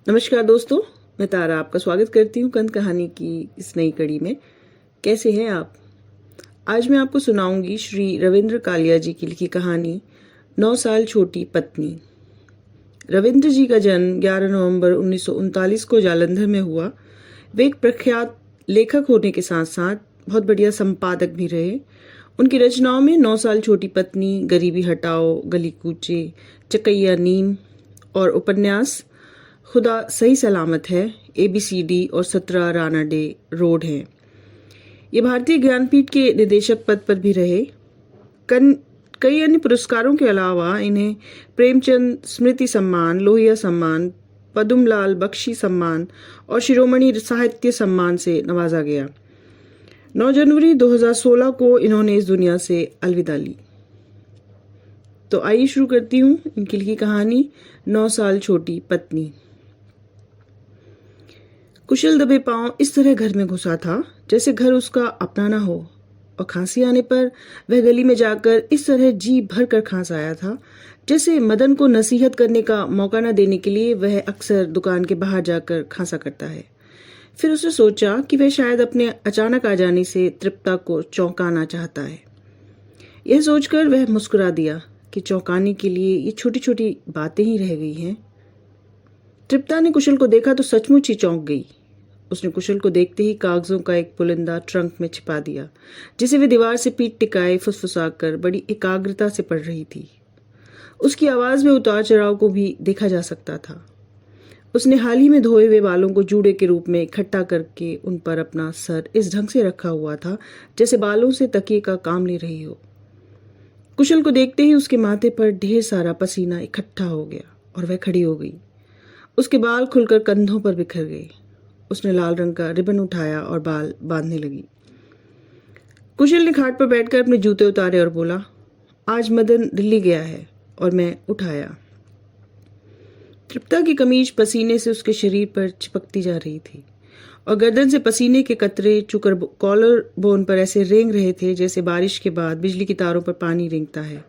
नमस्कार दोस्तों, मैं तारा आपका स्वागत करती हूँ कंद कहानी की इस नई कड़ी में। कैसे हैं आप? आज मैं आपको सुनाऊंगी श्री रविंद्र कालिया जी की लिखी कहानी 9 साल छोटी पत्नी। रविंद्र जी का जन्म 11 नवंबर 1939 को जालंधर में हुआ। वे एक प्रख्यात लेखक होने के साथ साथ बहुत बढ़िया संपादक भी रहे। उनकी रचनाओं में 9 साल छोटी पत्नी, गरीबी हटाओ, गली कूचे, चकैया नीम और उपन्यास खुदा सही सलामत है, ABCD और 17 राना डे रोड हैं। ये भारतीय ज्ञानपीठ के निदेशक पद पर भी रहे। कई अन्य पुरस्कारों के अलावा इन्हें प्रेमचंद स्मृति सम्मान, लोहिया सम्मान, पद्मलाल बख्शी सम्मान और शिरोमणि साहित्य सम्मान से नवाजा गया। 9 जनवरी 2016 को इन्होंने इस दुनिया से अलविदा ली। तो आइए शुरू करती हूँ इनकी लिखी कहानी 9 साल छोटी पत्नी। कुशल दबे पांव इस तरह घर में घुसा था जैसे घर उसका अपना ना हो, और खांसी आने पर वह गली में जाकर इस तरह जी भर कर खांस आया था जैसे मदन को नसीहत करने का मौका न देने के लिए वह अक्सर दुकान के बाहर जाकर खांसा करता है। फिर उसने सोचा कि वह शायद अपने अचानक आ जाने से तृप्ता को चौंकाना चाहता है। यह सोचकर वह मुस्कुरा दिया कि चौंकाने के लिए ये छोटी छोटी बातें ही रह गई हैं। तृप्ता ने कुशल को देखा तो सचमुच ही चौंक गई। उसने कुशल को देखते ही कागजों का एक पुलिंदा ट्रंक में छिपा दिया, जिसे वे दीवार से पीठ टिकाए फुसफुसाकर बड़ी एकाग्रता से पढ़ रही थी। उसकी आवाज में उतार चढ़ाव को भी देखा जा सकता था। उसने हाल ही में धोए हुए बालों को जूड़े के रूप में इकट्ठा करके उन पर अपना सर इस ढंग से रखा हुआ था जैसे बालों से तकिए का काम ले रही हो। कुशल को देखते ही उसके माथे पर ढेर सारा पसीना इकट्ठा हो गया और वह खड़ी हो गई। उसके बाल खुलकर कंधों पर बिखर गए। उसने लाल रंग का रिबन उठाया और बाल बांधने लगी। कुशल ने खाट पर बैठकर अपने जूते उतारे और बोला, आज मदन दिल्ली गया है और मैं उठाया। तृप्ता की कमीज पसीने से उसके शरीर पर चिपकती जा रही थी और गर्दन से पसीने के कतरे चुकर कॉलर बोन पर ऐसे रेंग रहे थे जैसे बारिश के बाद बिजली की तारों पर पानी रेंगता है।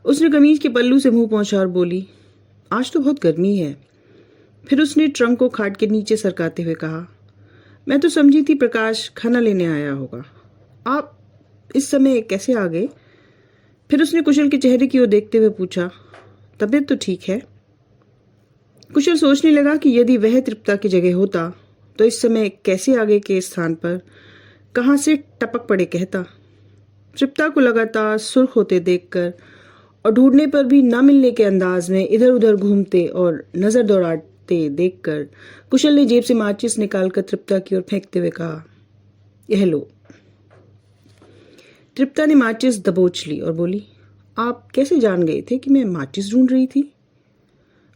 उसने कमीज के पल्लू से मुंह पोंछा और बोली, आज तो बहुत गर्मी है। फिर उसने ट्रंक को खाट के नीचे सरकाते हुए कहा, मैं तो समझी थी प्रकाश खाना लेने आया होगा। आप इस समय कैसे आ गए? फिर उसने कुशल के चेहरे की ओर देखते हुए पूछा, तबीयत तो ठीक है? कुशल सोचने लगा कि यदि वह तृप्ता की जगह होता तो इस समय कैसे आगे के स्थान पर कहां से टपक पड़े कहता। तृप्ता को लगातार सुर्ख होते देखकर और ढूंढने पर भी न मिलने के अंदाज में इधर उधर घूमते और नजर दौड़ाते देखकर कुशल ने जेब से माचिस निकालकर तृप्ता की ओर फेंकते हुए कहा, यह लो। तृप्ता ने माचिस दबोच ली और बोली, आप कैसे जान गए थे कि मैं माचिस ढूंढ रही थी?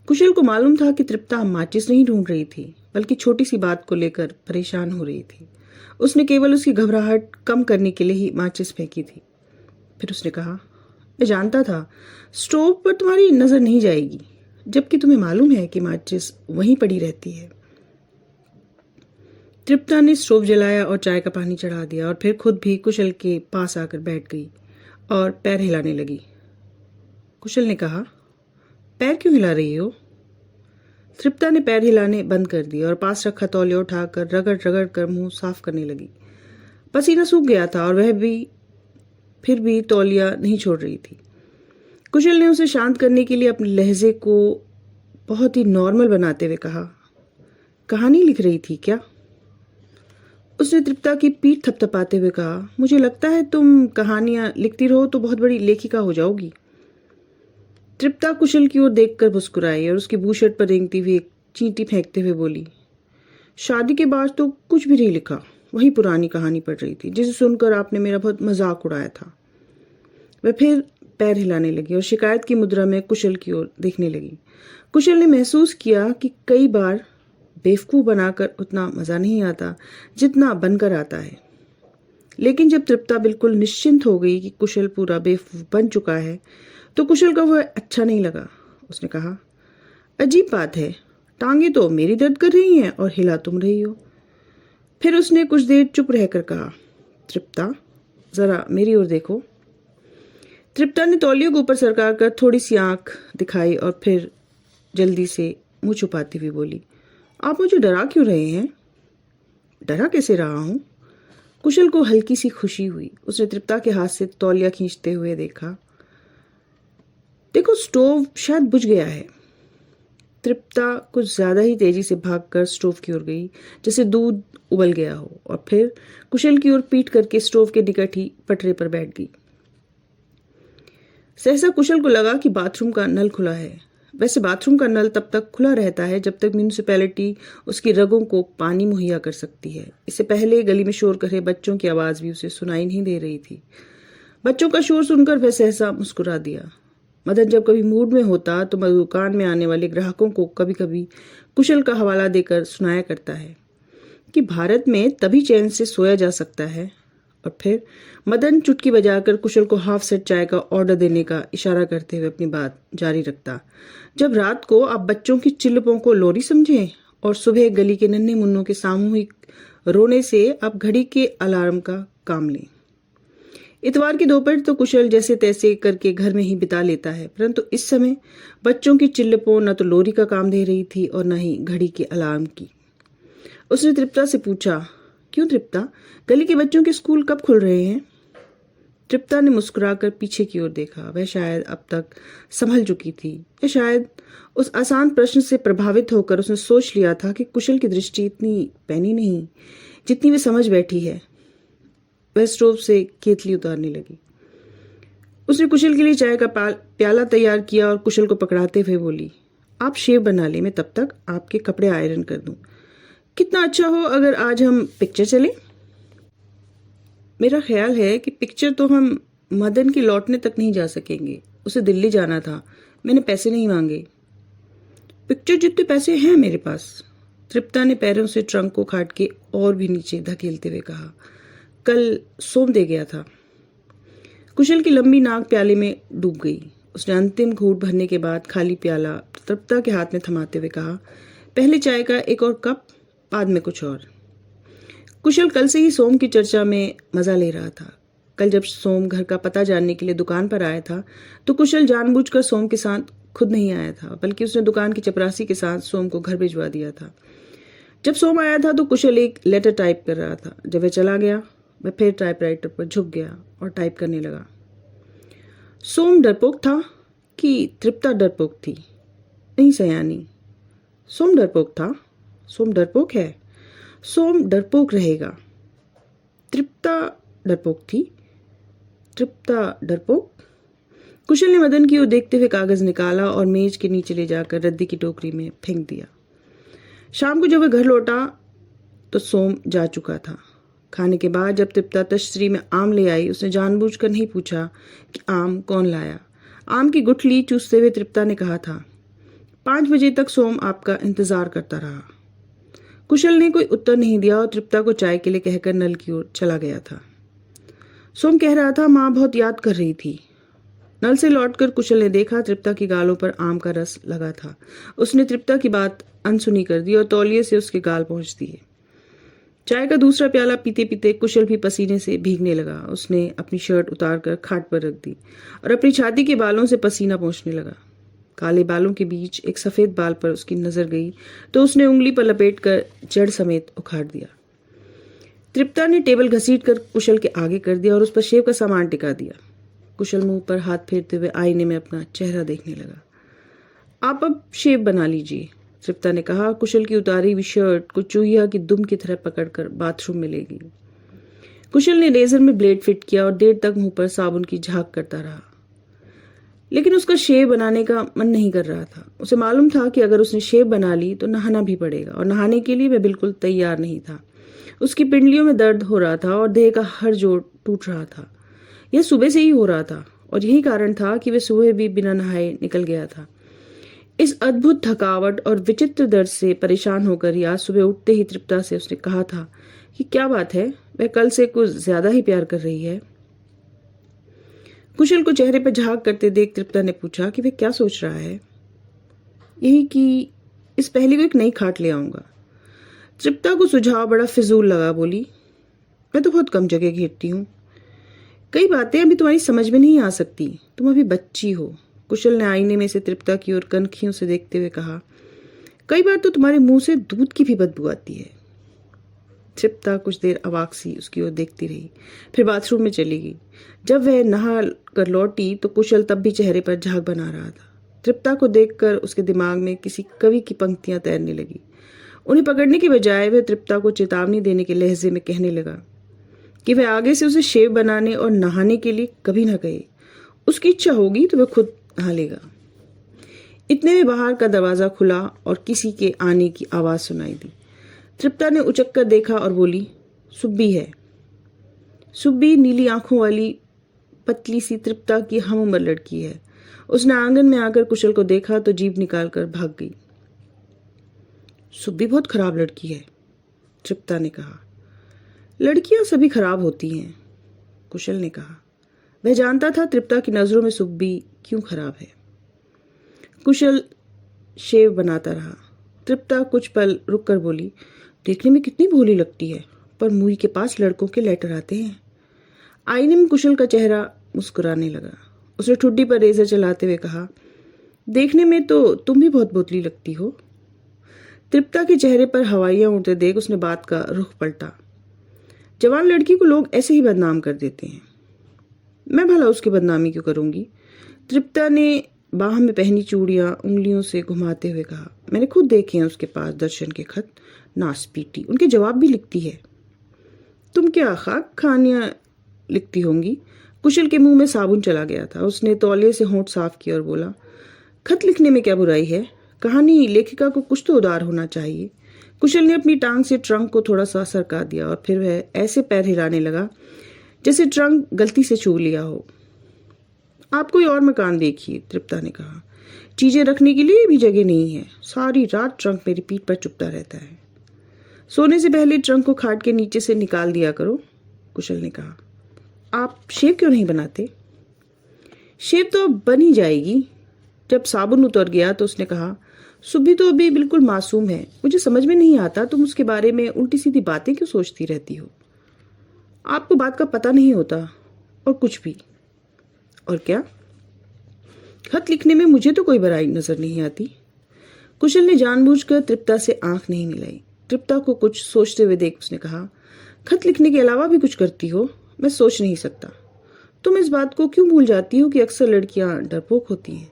कुशल को मालूम था कि तृप्ता माचिस नहीं ढूंढ रही थी, बल्कि छोटी सी बात को लेकर परेशान हो रही थी। उसने केवल उसकी घबराहट कम करने के लिए ही माचिस फेंकी थी। फिर उसने कहा, मैं जानता था स्टोव पर तुम्हारी नजर नहीं जाएगी, जबकि तुम्हें मालूम है कि माचिस वहीं पड़ी रहती है। तृप्ता ने स्टोव जलाया और चाय का पानी चढ़ा दिया और फिर खुद भी कुशल के पास आकर बैठ गई और पैर हिलाने लगी। कुशल ने कहा, पैर क्यों हिला रही हो? तृप्ता ने पैर हिलाने बंद कर दिए और पास रखा तौलिया उठाकर रगड़ रगड़ कर मुंह साफ करने लगी। पसीना सूख गया था और वह भी फिर भी तौलिया नहीं छोड़ रही थी। कुशल ने उसे शांत करने के लिए अपने लहजे को बहुत ही नॉर्मल बनाते हुए कहा, कहानी लिख रही थी क्या? उसने तृप्ता की पीठ थपथपाते हुए कहा, मुझे लगता है तुम कहानियां लिखती रहो तो बहुत बड़ी लेखिका हो जाओगी। तृप्ता कुशल की ओर देखकर मुस्कुराई और उसकी बूशर्ट पर रेंगती हुई एक चींटी फेंकते हुए बोली, शादी के बाद तो कुछ भी नहीं लिखा, वही पुरानी कहानी पढ़ रही थी जिसे सुनकर आपने मेरा बहुत मजाक उड़ाया था। वह फिर पैर हिलाने लगी और शिकायत की मुद्रा में कुशल की ओर देखने लगी। कुशल ने महसूस किया कि कई बार बेवकूफ बनाकर उतना मजा नहीं आता जितना बनकर आता है। लेकिन जब तृप्ता बिल्कुल निश्चिंत हो गई कि कुशल पूरा बेवकूफ बन चुका है तो कुशल को वह अच्छा नहीं लगा। उसने कहा, अजीब बात है, टांगे तो मेरी दर्द कर रही हैं और हिला तुम रही हो। फिर उसने कुछ देर चुप रहकर कहा, तृप्ता जरा मेरी ओर देखो। तृप्ता ने तौलिया को ऊपर सरका कर थोड़ी सी आंख दिखाई और फिर जल्दी से मुंह छुपाती हुई बोली, आप मुझे डरा क्यों रहे हैं? डरा कैसे रहा हूं? कुशल को हल्की सी खुशी हुई। उसने तृप्ता के हाथ से तौलिया खींचते हुए देखा। देखो, स्टोव शायद बुझ गया है। तृप्ता कुछ ज्यादा ही तेजी से भागकर स्टोव की ओर गई, जैसे दूध उबल गया हो, और फिर कुशल की ओर पीट करके स्टोव के निकट ही पटरे पर बैठ गई। सहसा कुशल को लगा कि बाथरूम का नल खुला है। वैसे बाथरूम का नल तब तक खुला रहता है जब तक म्यूनिसिपैलिटी उसकी रगों को पानी मुहैया कर सकती है। इससे पहले गली में शोर कर रहे बच्चों की आवाज भी उसे सुनाई नहीं दे रही थी। बच्चों का शोर सुनकर वह सहसा मुस्कुरा दिया। मदन जब कभी मूड में होता तो दुकान में आने वाले ग्राहकों को कभी कभी कुशल का हवाला देकर सुनाया करता है कि भारत में तभी चैन से सोया जा सकता है। और फिर मदन चुटकी बजाकर कुशल को हाफ सेट चाय का ऑर्डर देने का इशारा करते हुए अपनी बात जारी रखता। जब रात को आप बच्चों की चिल्लपों को लोरी समझें और सुबह गली के नन्हे मुन्नों के सामूहिक रोने से आप घड़ी के अलार्म का काम लें। इतवार की दोपहर तो कुशल जैसे तैसे करके घर में ही बिता लेता है, परंतु इस समय बच्चों की चिल्लपों न तो लोरी का काम दे रही थी और न ही घड़ी के अलार्म की। उसने तृप्ता से पूछा, क्यों तृप्ता, गली के बच्चों के स्कूल कब खुल रहे हैं? तृप्ता ने मुस्कुराकर पीछे की ओर देखा। वह शायद अब तक संभल चुकी थी, या शायद उस आसान प्रश्न से प्रभावित होकर उसने सोच लिया था कि कुशल की दृष्टि इतनी पैनी नहीं जितनी वे समझ बैठी है। वह स्टोव से केतली उतारने लगी। उसने कुशल के लिए चाय का प्याला तैयार किया और कुशल को पकड़ाते हुए बोली, आप शेव बना ले, मैं तब तक आपके कपड़े आयरन कर दूं। कितना अच्छा हो अगर आज हम पिक्चर चलें? मेरा ख्याल है कि पिक्चर तो हम मदन के लौटने तक नहीं जा सकेंगे। उसे दिल्ली जाना था, मैंने पैसे नहीं मांगे। पिक्चर जितने पैसे हैं मेरे पास। तृप्ता ने पैरों से ट्रंक को खाट के और भी नीचे धकेलते हुए कहा, कल सोम दे गया था। कुशल की लंबी नाक प्याले में डूब गई। उसने अंतिम घूंट भरने के बाद खाली प्याला तृप्ता के हाथ में थमाते हुए कहा, पहले चाय का एक और कप, बाद में कुछ और। कुशल कल से ही सोम की चर्चा में मजा ले रहा था। कल जब सोम घर का पता जानने के लिए दुकान पर आया था तो कुशल जानबूझकर सोम के साथ खुद नहीं आया था, बल्कि उसने दुकान की चपरासी के साथ सोम को घर भिजवा दिया था। जब सोम आया था तो कुशल एक लेटर टाइप कर रहा था। जब वह चला गया, वह फिर टाइपराइटर पर झुक गया और टाइप करने लगा। सोम डरपोक था कि तृप्ता डरपोक थी? नहीं सयानी, सोम डरपोक था। सोम डरपोक है, सोम डरपोक रहेगा। तृप्ता डरपोक थी, तृप्ता डरपोक। कुशल ने मदन की ओर देखते हुए कागज निकाला और मेज के नीचे ले जाकर रद्दी की टोकरी में फेंक दिया। शाम को जब वह घर लौटा तो सोम जा चुका था। खाने के बाद जब तृप्ता तश्तरी में आम ले आई, उसने जानबूझकर नहीं पूछा कि आम कौन लाया। आम की गुठली चूसते हुए तृप्ता ने कहा था, 5 बजे तक सोम आपका इंतजार करता रहा। कुशल ने कोई उत्तर नहीं दिया और तृप्ता को चाय के लिए कहकर नल की ओर चला गया था। सोम कह रहा था, माँ बहुत याद कर रही थी। नल से लौटकर कुशल ने देखा तृप्ता की गालों पर आम का रस लगा था। उसने तृप्ता की बात अनसुनी कर दी और तौलिए से उसके गाल पहुंच दिए। चाय का दूसरा प्याला पीते पीते कुशल भी पसीने से भीगने लगा। उसने अपनी शर्ट उतारकर खाट पर रख दी और अपनी छाती के बालों से पसीना पोंछने लगा। काले बालों के बीच एक सफेद बाल पर उसकी नजर गई तो उसने उंगली पर लपेटकर जड़ समेत उखाड़ दिया। तृप्ता ने टेबल घसीटकर कुशल के आगे कर दिया और उस पर शेव का सामान टिका दिया। कुशल मुंह पर हाथ फेरते हुए आईने में अपना चेहरा देखने लगा। आप अब शेव बना लीजिए, तृप्ता ने कहा। कुशल की उतारी हुई शर्ट को चूहिया की दुम की तरह पकड़कर बाथरूम में ले गई। कुशल ने लेजर में ब्लेड फिट किया और देर तक मुंह पर साबुन की झाग करता रहा, लेकिन उसका शेव बनाने का मन नहीं कर रहा था। उसे मालूम था कि अगर उसने शेव बना ली तो नहाना भी पड़ेगा और नहाने के लिए वह बिल्कुल तैयार नहीं था। उसकी पिंडलियों में दर्द हो रहा था और देह का हर जोड़ टूट रहा था। यह सुबह से ही हो रहा था और यही कारण था कि वह सुबह भी बिना नहाए निकल गया था। इस अद्भुत थकावट और विचित्र दर्द से परेशान होकर ही आज सुबह उठते ही तृप्ता से उसने कहा था कि क्या बात है, वह कल से कुछ ज्यादा ही प्यार कर रही है। कुशल को चेहरे पर झांक करते देख तृप्ता ने पूछा कि वह क्या सोच रहा है। यही कि इस पहली को एक नई खाट ले आऊंगा। तृप्ता को सुझाव बड़ा फिजूल लगा। बोली, मैं तो बहुत कम जगह घेरती हूँ, कई बातें अभी तुम्हारी समझ में नहीं आ सकती, तुम अभी बच्ची हो। कुशल ने आईने में से तृप्ता की ओर कनखियों से देखते हुए कहा, कई बार तो तुम्हारे मुंह से दूध की भी बदबू आती है। तृप्ता कुछ देर अवाक सी उसकी ओर देखती रही, फिर बाथरूम में चली गई। जब वह नहा कर लौटी तो कुशल तब भी चेहरे पर झाग बना रहा था। तृप्ता को देखकर उसके दिमाग में किसी कवि की पंक्तियां तैरने लगी। उन्हें पकड़ने की बजाय वह तृप्ता को चेतावनी देने के लहजे में कहने लगा कि वह आगे से उसे शेव बनाने और नहाने के लिए कभी न कहे। उसकी इच्छा होगी तो वह खुद नहा लेगा। इतने में बाहर का दरवाजा खुला और किसी के आने की आवाज सुनाई दी। तृप्ता ने उचक कर देखा और बोली, सुब्बी है। सुब्बी नीली आंखों वाली पतली सी तृप्ता की हम उम्र लड़की है। उसने आंगन में आकर कुशल को देखा तो जीभ निकालकर भाग गई। सुब्बी बहुत खराब लड़की है, तृप्ता ने कहा। लड़कियां सभी खराब होती हैं, कुशल ने कहा। वह जानता था तृप्ता की नजरों में सुब्बी क्यों खराब है। कुशल शेव बनाता रहा। तृप्ता कुछ पल रुककर बोली, देखने में कितनी भोली लगती है, पर मुई के पास लड़कों के लेटर आते हैं। आईने में कुशल का चेहरा मुस्कुराने लगा। उसने ठुड्डी पर रेजर चलाते हुए कहा, देखने में तो तुम भी बहुत बोतली लगती हो। तृप्ता के चेहरे पर हवाइयां उड़ते देख उसने बात का रुख पलटा। जवान लड़की को लोग ऐसे ही बदनाम कर देते हैं, मैं भला उसकी बदनामी क्यों करूंगी। तृप्ता ने बाह में पहनी चूड़ियां उंगलियों से घुमाते हुए कहा, मैंने खुद देखे हैं उसके पास दर्शन के खत, नासपीटी, उनके जवाब भी लिखती है। तुम क्या खाक खानियां लिखती होंगी। कुशल के मुंह में साबुन चला गया था। उसने तौलिए से होंठ साफ किया और बोला, खत लिखने में क्या बुराई है, कहानी लेखिका को कुछ तो उदार होना चाहिए। कुशल ने अपनी टांग से ट्रंक को थोड़ा सा सरका दिया और फिर वह ऐसे पैर हिलाने लगा जैसे ट्रंक गलती से छू लिया हो। आप कोई और मकान देखिए, तृप्ता ने कहा। चीजें रखने के लिए भी जगह नहीं है। सारी रात ट्रंक मेरी पीठ पर चुपता रहता है। सोने से पहले ट्रंक को खाट के नीचे से निकाल दिया करो, कुशल ने कहा। आप शेव क्यों नहीं बनाते। शेव तो अब बन ही जाएगी। जब साबुन उतर गया तो उसने कहा, सुबह तो अभी बिल्कुल मासूम है, मुझे समझ में नहीं आता तुम उसके बारे में उल्टी सीधी बातें क्यों सोचती रहती हो। आपको बात का पता नहीं होता और कुछ भी। और क्या, खत लिखने में मुझे तो कोई बुराई नजर नहीं आती। कुशल ने जानबूझकर तृप्ता से आंख नहीं मिलाई। तृप्ता को कुछ सोचते हुए देख उसने कहा, खत लिखने के अलावा भी कुछ करती हो, मैं सोच नहीं सकता। तुम इस बात को क्यों भूल जाती हो कि अक्सर लड़कियां डरपोक होती हैं।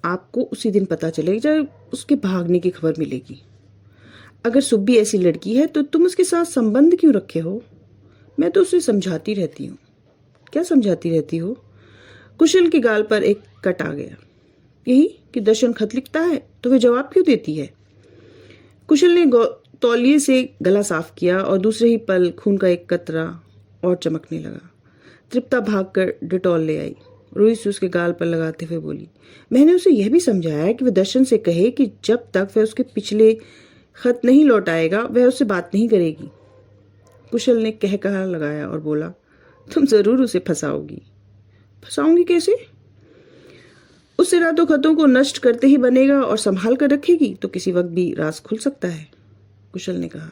आपको उसी दिन पता चलेगा जब उसके भागने की खबर मिलेगी। अगर सुब्बी ऐसी लड़की है तो तुम उसके साथ संबंध क्यों रखे हो। मैं तो उसे समझाती रहती हूँ। क्या समझाती रहती हो। कुशल के गाल पर एक कट आ गया। यही कि दर्शन खत लिखता है तो वह जवाब क्यों देती है। कुशल ने तौलिए से गला साफ किया और दूसरे ही पल खून का एक कतरा और चमकने लगा। तृप्ता भागकर डिटॉल ले आई। रुई से उसके गाल पर लगाते हुए बोली, मैंने उसे यह भी समझाया कि वह दर्शन से कहे कि जब तक वह उसके पिछले खत नहीं लौटाएगा वह उससे बात नहीं करेगी। कुशल ने कहा लगाया और बोला, तुम जरूर उसे फंसाओगी। फंसाऊंगी कैसे। उससे रातों खतों को नष्ट करते ही बनेगा और संभाल कर रखेगी तो किसी वक्त भी राज खुल सकता है। कुशल ने कहा,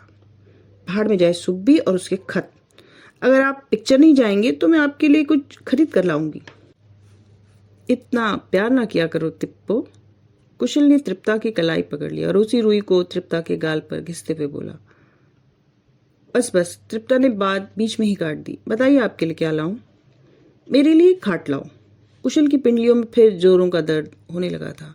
भाड़ में जाए सुब्बी और उसके खत। अगर आप पिक्चर नहीं जाएंगे तो मैं आपके लिए कुछ खरीद कर लाऊंगी। इतना प्यार ना किया करो तिप्पो। कुशल ने तृप्ता की कलाई पकड़ लिया और उसी रुई को तृप्ता के गाल पर घिसते हुए बोला, बस बस। तृप्ता ने बात बीच में ही काट दी। बताइए आपके लिए क्या लाऊं। मेरे लिए खाट लाओ। कुशल की पिंडलियों में फिर जोरों का दर्द होने लगा था।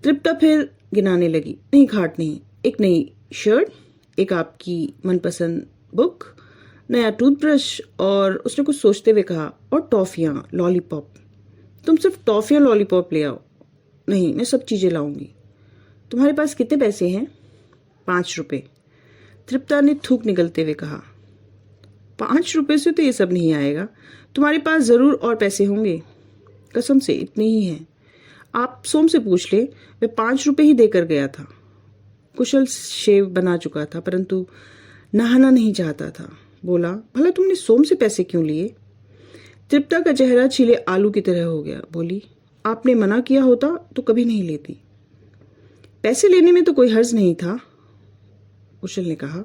तृप्ता फिर गिनाने लगी, नहीं खाट नहीं, एक नई शर्ट, एक आपकी मनपसंद बुक, नया टूथब्रश और उसने कुछ सोचते हुए कहा, और टॉफियां, लॉलीपॉप। तुम सिर्फ टॉफियां लॉलीपॉप ले आओ। नहीं, मैं सब चीजें लाऊंगी। तुम्हारे पास कितने पैसे हैं। 5 रुपए। तृप्ता ने थूक निकलते हुए कहा, 5 रुपए से तो ये सब नहीं आएगा। तुम्हारे पास जरूर और पैसे होंगे। कसम से इतने ही हैं। आप सोम से पूछ ले, वह 5 रुपए ही देकर गया था। कुशल शेव बना चुका था परंतु नहाना नहीं चाहता था। बोला, भला तुमने सोम से पैसे क्यों लिए। तृप्ता का चेहरा छिले आलू की तरह हो गया। बोली, आपने मना किया होता तो कभी नहीं लेती। पैसे लेने में तो कोई हर्ज नहीं था। कुशल ने कहा,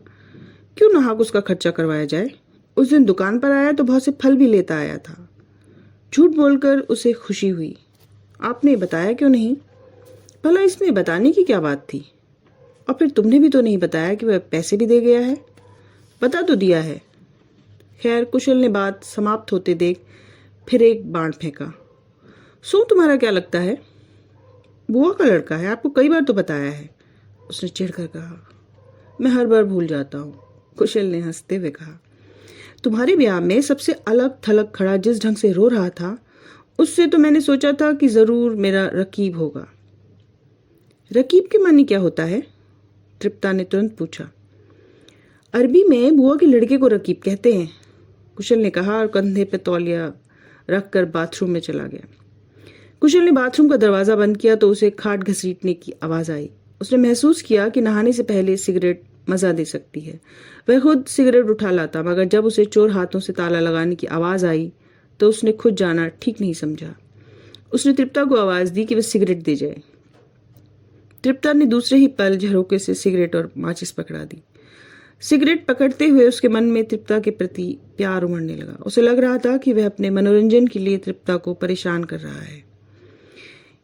क्यों नाहक उसका खर्चा करवाया जाए। उस दिन दुकान पर आया तो बहुत से फल भी लेता आया था। झूठ बोलकर उसे खुशी हुई। आपने बताया क्यों नहीं। भला इसमें बताने की क्या बात थी? और फिर तुमने भी तो नहीं बताया कि वह पैसे भी दे गया है। बता तो दिया है। खैर, कुशल ने बात समाप्त होते देख फिर एक बाण फेंका। सो तुम्हारा क्या लगता है? बुआ का लड़का है, आपको कई बार तो बताया है, उसने चिढ़कर कहा। मैं हर बार भूल जाता हूँ, कुशल ने हंसते हुए कहा। तुम्हारे ब्याह में सबसे अलग थलग खड़ा जिस ढंग से रो रहा था, उससे तो मैंने सोचा था कि जरूर मेरा रकीब होगा। रकीब के मानी क्या होता है? तृप्ता ने तुरंत पूछा। अरबी में बुआ के लड़के को रकीब कहते हैं, कुशल ने कहा और कंधे पर तौलिया रखकर बाथरूम में चला गया। कुशल ने बाथरूम का दरवाजा बंद किया तो उसे खाट घसीटने की आवाज आई। उसने महसूस किया कि नहाने से पहले सिगरेट मजा दे सकती है। वह खुद सिगरेट उठा लाता, मगर जब उसे चोर हाथों से ताला लगाने की आवाज आई तो उसने खुद जाना ठीक नहीं समझा। उसने तृप्ता को आवाज दी कि वह सिगरेट दे जाए। तृप्ता ने दूसरे ही पल झरोके से सिगरेट और माचिस पकड़ा दी। सिगरेट पकड़ते हुए उसके मन में तृप्ता के प्रति प्यार उमड़ने लगा। उसे लग रहा था कि वह अपने मनोरंजन के लिए तृप्ता को परेशान कर रहा है।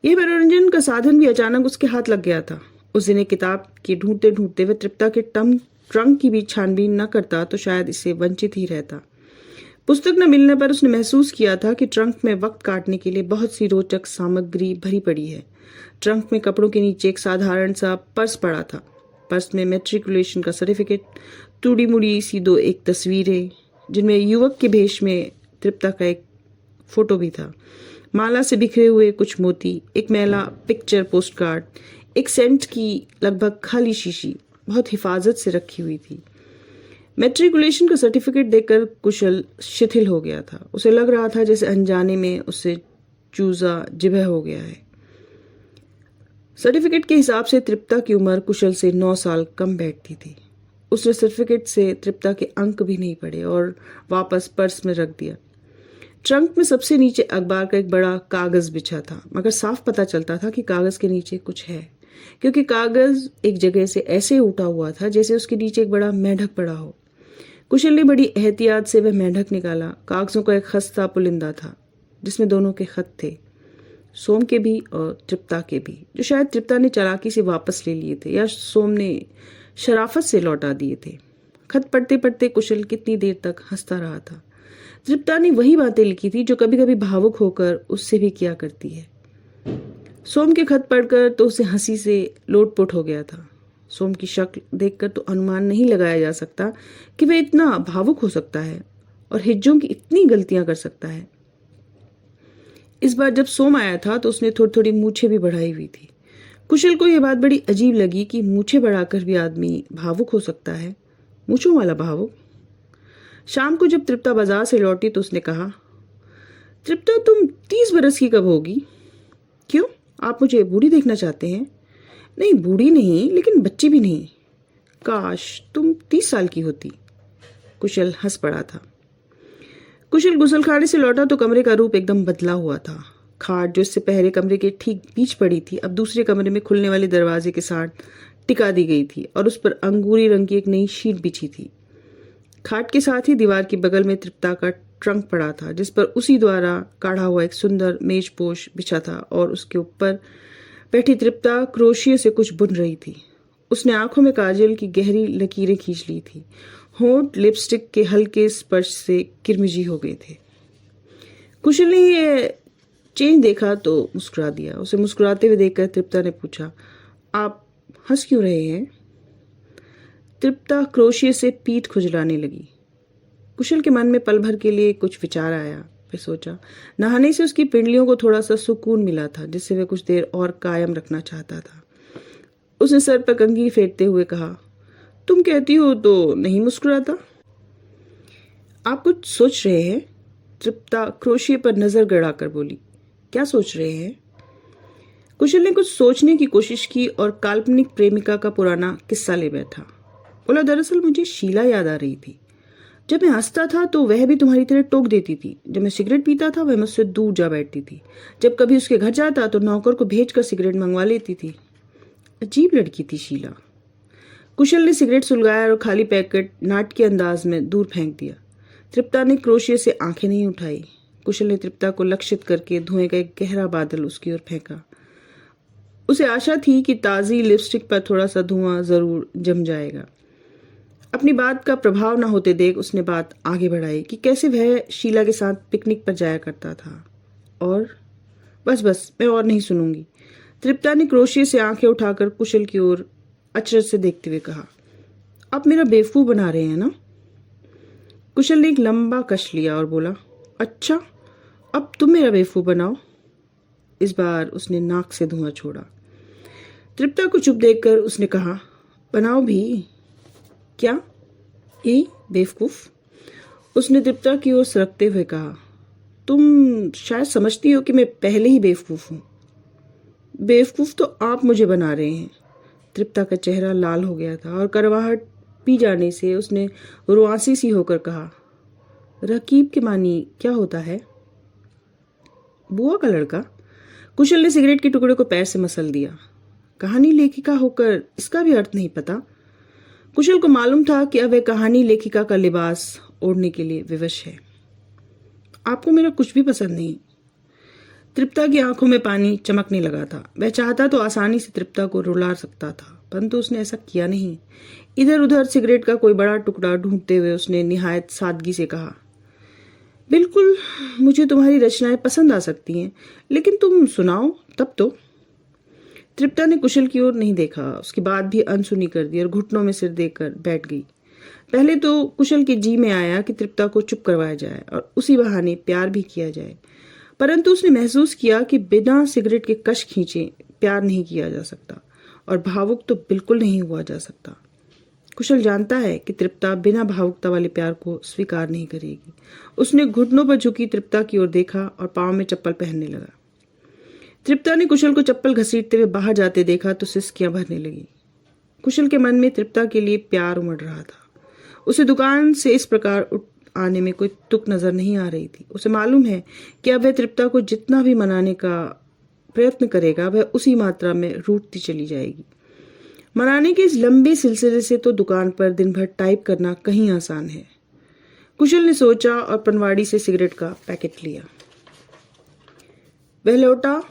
यह मनोरंजन का साधन भी अचानक उसके हाथ लग गया था। उस दिन एक किताब के ढूंढते ढूंढते वह तृप्ता के ट्रंक की भी छानबीन न करता तो शायद इससे वंचित ही रहता। पुस्तक न मिलने पर उसने महसूस किया था कि ट्रंक में वक्त काटने के लिए बहुत सी रोचक सामग्री भरी पड़ी है। ट्रंक में कपड़ों के नीचे एक साधारण सा पर्स पड़ा था। पर्स में मैट्रिकुलेशन का सर्टिफिकेट, टूडी मुड़ी सी दो एक तस्वीरें जिनमें युवक के भेष में तृप्ता का एक फोटो भी था, माला से बिखरे हुए कुछ मोती, एक मैला पिक्चर पोस्ट कार्ड, एक सेंट की लगभग खाली शीशी बहुत हिफाजत से रखी हुई थी। मैट्रिकुलेशन का सर्टिफिकेट देखकर कुशल शिथिल हो गया था। उसे लग रहा था जैसे अनजाने में उससे चूजा जिभह हो गया है। सर्टिफिकेट के हिसाब से तृप्ता की उम्र कुशल से 9 साल कम बैठती थी। उसने सर्टिफिकेट से तृप्ता के अंक भी नहीं पढ़े और वापस पर्स में रख दिया। ट्रंक में सबसे नीचे अखबार का एक बड़ा कागज बिछा था, मगर साफ पता चलता था कि कागज के नीचे कुछ है, क्योंकि कागज एक जगह से ऐसे उठा हुआ था जैसे उसके नीचे एक बड़ा मेंढक पड़ा हो। कुशल ने बड़ी एहतियात से वह मेंढक निकाला। कागजों का एक खस्ता पुलिंदा था जिसमें दोनों के खत थे, सोम के भी और तृप्ता के भी, जो शायद तृप्ता ने चालाकी से वापस ले लिए थे या सोम ने शराफत से लौटा दिए थे। खत पढ़ते पढ़ते कुशल कितनी देर तक हंसता रहा था। तृप्ता ने वही बातें लिखी थी जो कभी कभी भावुक होकर उससे भी किया करती है। सोम के खत पढ़कर तो उसे हंसी से लोटपोट हो गया था। सोम की शक्ल देखकर तो अनुमान नहीं लगाया जा सकता कि वह इतना भावुक हो सकता है और हिज्जों की इतनी गलतियां कर सकता है। इस बार जब सोम आया था तो उसने थोड़ी थोड़ी मूछें भी बढ़ाई हुई थी। कुशल को यह बात बड़ी अजीब लगी कि मूछें बढ़ाकर भी आदमी भावुक हो सकता है, मूछों वाला भावुक। शाम को जब तृप्ता बाजार से लौटी तो उसने कहा, तृप्ता तुम 30 बरस की कब होगी? क्यों, आप मुझे बूढ़ी देखना चाहते हैं? नहीं, बूढ़ी नहीं, लेकिन बच्ची भी नहीं। काश तुम 30 साल की होती। कुशल हंस पड़ा था। कुशल गुसलखाने से लौटा तो कमरे का रूप एकदम बदला हुआ था। खाट जो इससे पहले कमरे के ठीक बीच पड़ी थी, अब दूसरे कमरे में खुलने वाले दरवाजे के साथ टिका दी गई थी और उस पर अंगूरी रंग की एक नई शीट बिछी थी। खाट के साथ ही दीवार के बगल में तृप्ता का ट्रंक पड़ा था, जिस पर उसी द्वारा काढ़ा हुआ एक सुंदर मेजपोश बिछा था और उसके ऊपर बैठी तृप्ता क्रोशिये से कुछ बुन रही थी। उसने आंखों में काजल की गहरी लकीरें खींच ली थी। होंठ लिपस्टिक के हल्के स्पर्श से किरमिजी हो गए थे। कुशल ने ये चेंज देखा तो मुस्कुरा दिया। उसे मुस्कुराते हुए देखकर तृप्ता ने पूछा, आप हंस क्यों रहे हैं? तृप्ता क्रोशिये से पीठ खुजलाने लगी। कुशल के मन में पल भर के लिए कुछ विचार आया। फिर सोचा, नहाने से उसकी पिंडलियों को थोड़ा सा सुकून मिला था, जिससे वह कुछ देर और कायम रखना चाहता था। उसने सर पर कंघी फेरते हुए कहा, तुम कहती हो तो नहीं मुस्कुराता। आप कुछ सोच रहे हैं? तृप्ता क्रोशिये पर नजर गड़ाकर बोली। क्या सोच रहे हैं? कुशल ने कुछ सोचने की कोशिश की और काल्पनिक प्रेमिका का पुराना किस्सा ले बैठा। बोला, दरअसल मुझे शीला याद आ रही थी। जब मैं हंसता था तो वह भी तुम्हारी तरह टोक देती थी। जब मैं सिगरेट पीता था वह मुझसे दूर जा बैठती थी। जब कभी उसके घर जाता तो नौकर को भेजकर सिगरेट मंगवा लेती थी। अजीब लड़की थी शीला। कुशल ने सिगरेट सुलगाया और खाली पैकेट नाटकीय अंदाज में दूर फेंक दिया। तृप्ता ने क्रोशिये से आंखें नहीं उठाई। कुशल ने तृप्ता को लक्षित करके धुएं का एक गहरा बादल उसकी ओर फेंका। उसे आशा थी कि ताज़ी लिपस्टिक पर थोड़ा सा धुआं ज़रूर जम जाएगा। अपनी बात का प्रभाव न होते देख उसने बात आगे बढ़ाई कि कैसे वह शीला के साथ पिकनिक पर जाया करता था। और बस बस, मैं और नहीं सुनूंगी। तृप्ता ने क्रोशिये से आंखें उठाकर कुशल की ओर अचरज से देखते हुए कहा, आप मेरा बेवकूफ़ बना रहे हैं ना? कुशल ने एक लंबा कश लिया और बोला, अच्छा, अब तुम मेरा बेवकूफ़ बनाओ। इस बार उसने नाक से धुआं छोड़ा। तृप्ता को चुप देखकर उसने कहा, बनाओ भी। क्या? ये बेवकूफ़? उसने तृप्ता की ओर सरकते हुए कहा, तुम शायद समझती हो कि मैं पहले ही बेवकूफ़ हूँ। बेवकूफ़ तो आप मुझे बना रहे हैं। तृप्ता का चेहरा लाल हो गया था और करवाहट पी जाने से उसने रुआंसी सी होकर कहा, रकीब के मानी क्या होता है? बुआ का लड़का? कुशल ने सिगरेट के टुकड़े को पैर से मसल दिया। कहानी लेखिका होकर इसका भी अर्थ नहीं पता? कुशल को मालूम था कि अब वह कहानी लेखिका का लिबास ओढ़ने के लिए विवश है। आपको मेरा कुछ भी पसंद नहीं। तृप्ता की आंखों में पानी चमकने लगा था। वह चाहता तो आसानी से तृप्ता को रुला सकता था, परंतु उसने ऐसा किया नहीं। इधर उधर सिगरेट का कोई बड़ा टुकड़ा ढूंढते हुए उसने निहायत सादगी से कहा, बिल्कुल, मुझे तुम्हारी रचनाएं पसंद आ सकती हैं, लेकिन तुम सुनाओ तब तो। तृप्ता ने कुशल की ओर नहीं देखा, उसकी बात भी अनसुनी कर दी और घुटनों में सिर देकर बैठ गई। पहले तो कुशल के जी में आया कि तृप्ता को चुप करवाया जाए और उसी बहाने प्यार भी किया जाए, परंतु उसने महसूस किया कि बिना सिगरेट के कश खींचे प्यार नहीं किया जा सकता और भावुक तो बिल्कुल नहीं हुआ जा सकता। कुशल जानता है कि तृप्ता बिना भावुकता वाले प्यार को स्वीकार नहीं करेगी। उसने घुटनों पर झुकी तृप्ता की ओर देखा और पांव में चप्पल पहनने लगा। तृप्ता ने कुशल को चप्पल घसीटते हुए बाहर जाते देखा तो सिसकियां भरने लगी। कुशल के मन में तृप्ता के लिए प्यार उमड़ रहा था। उसे दुकान से इस प्रकार आने में कोई तुक नजर नहीं आ रही थी। उसे मालूम है कि अब वह तृप्ता को जितना भी मनाने का प्रयत्न करेगा वह उसी मात्रा में रूठती चली जाएगी। मनाने के इस लंबे सिलसिले से तो दुकान पर दिन भर टाइप करना कहीं आसान है। कुशल ने सोचा और पनवाड़ी से सिगरेट का पैकेट लिया। वह लौटा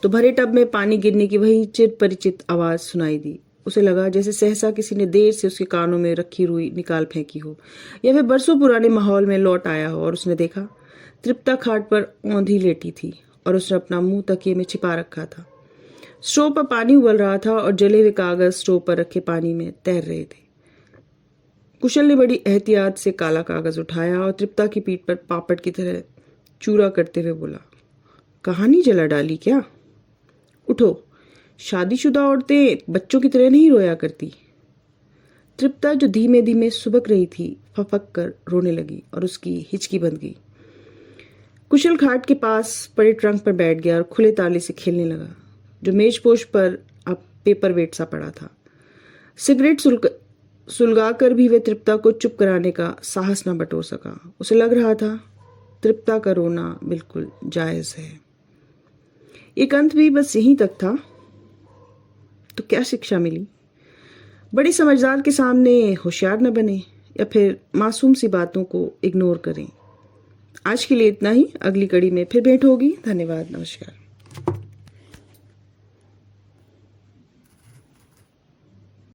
तो भरे टब में पानी गिरने की वही चिर परिचित आवाज सुनाई दी। उसे लगा जैसे सहसा किसी ने देर से उसके कानों में रखी रुई निकाल फेंकी हो या वह बरसों पुराने माहौल में लौट आया हो और उसने देखा तृप्ता खाट पर औंधी लेटी थी और उसने अपना मुंह तकिए में छिपा रखा था। स्टोव पर पानी उबल रहा था और जले हुए कागज स्टोव पर रखे पानी में तैर रहे थे। कुशल ने बड़ी एहतियात से काला कागज उठाया और तृप्ता की पीठ पर पापड़ की तरह चूरा करते हुए बोला, कहानी जला डाली क्या? उठो, शादीशुदा औरतें बच्चों की तरह नहीं रोया करती। तृप्ता जो धीमे धीमे सुबक रही थी फपक कर रोने लगी और उसकी हिचकी बंध गई। कुशल खाट के पास पड़े ट्रंक पर बैठ गया और खुले ताले से खेलने लगा जो मेजपोश पर अब पेपर वेट सा पड़ा था। सिगरेट सुलगाकर भी वह तृप्ता को चुप कराने का साहस न बटोर सका। उसे लग रहा था तृप्ता का रोना बिल्कुल जायज है। एक अंत भी बस यहीं तक था। तो क्या शिक्षा मिली? बड़ी समझदार के सामने होशियार न बने या फिर मासूम सी बातों को इग्नोर करें। आज के लिए इतना ही। अगली कड़ी में फिर भेंट होगी। धन्यवाद। नमस्कार।